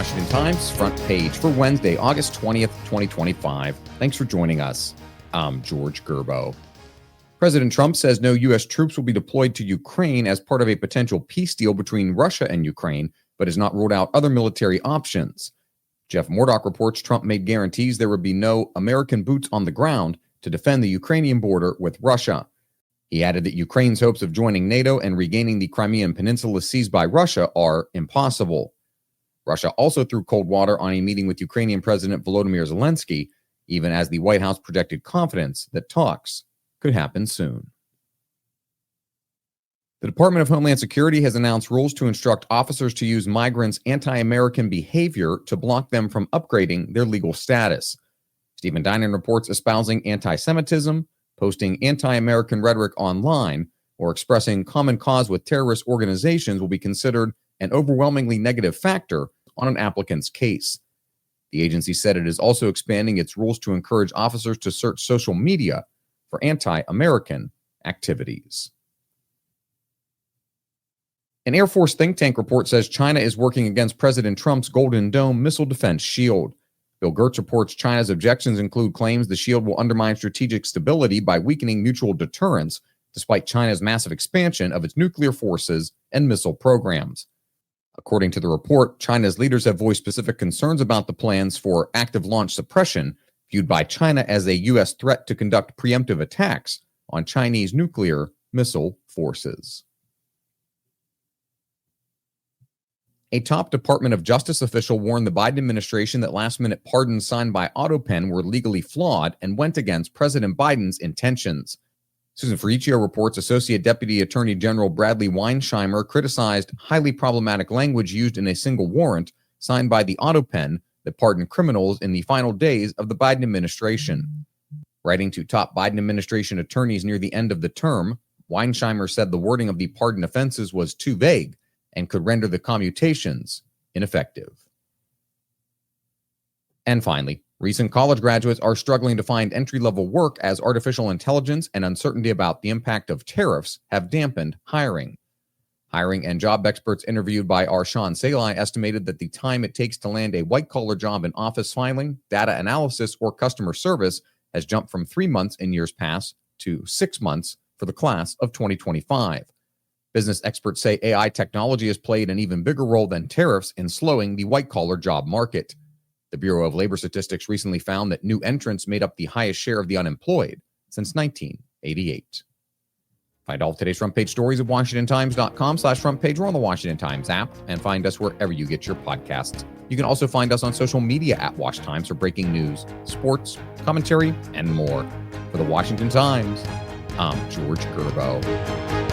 Washington Times front page for Wednesday, August 20th, 2025. Thanks for joining us. I'm George Gerbo. President Trump says no U.S. troops will be deployed to Ukraine as part of a potential peace deal between Russia and Ukraine, but has not ruled out other military options. Jeff Murdoch reports Trump made guarantees there would be no American boots on the ground to defend the Ukrainian border with Russia. He added that Ukraine's hopes of joining NATO and regaining the Crimean Peninsula seized by Russia are impossible. Russia also threw cold water on a meeting with Ukrainian President Volodymyr Zelensky, even as the White House projected confidence that talks could happen soon. The Department of Homeland Security has announced rules to instruct officers to use migrants' anti-American behavior to block them from upgrading their legal status. Stephen Dinan reports espousing anti-Semitism, posting anti-American rhetoric online, or expressing common cause with terrorist organizations will be considered an overwhelmingly negative factor on an applicant's case. The agency said it is also expanding its rules to encourage officers to search social media for anti-American activities. An Air Force think tank report says China is working against President Trump's Golden Dome missile defense shield. Bill Gertz reports China's objections include claims the shield will undermine strategic stability by weakening mutual deterrence, despite China's massive expansion of its nuclear forces and missile programs. According to the report, China's leaders have voiced specific concerns about the plans for active launch suppression, viewed by China as a U.S. threat to conduct preemptive attacks on Chinese nuclear missile forces. A top Department of Justice official warned the Biden administration that last-minute pardons signed by AutoPen were legally flawed and went against President Biden's intentions. Susan Ferricchio reports Associate Deputy Attorney General Bradley Weinsheimer criticized highly problematic language used in a single warrant signed by the AutoPen that pardoned criminals in the final days of the Biden administration. Writing to top Biden administration attorneys near the end of the term, Weinsheimer said the wording of the pardoned offenses was too vague and could render the commutations ineffective. And finally, recent college graduates are struggling to find entry-level work as artificial intelligence and uncertainty about the impact of tariffs have dampened hiring. Hiring and job experts interviewed by Arshan Salai estimated that the time it takes to land a white-collar job in office filing, data analysis, or customer service has jumped from 3 months in years past to 6 months for the class of 2025. Business experts say AI technology has played an even bigger role than tariffs in slowing the white-collar job market. The Bureau of Labor Statistics recently found that new entrants made up the highest share of the unemployed since 1988. Find all of today's front page stories at WashingtonTimes.com/front page or on the Washington Times app, and find us wherever you get your podcasts. You can also find us on social media at Wash Times for breaking news, sports, commentary, and more. For the Washington Times, I'm George Gerbo.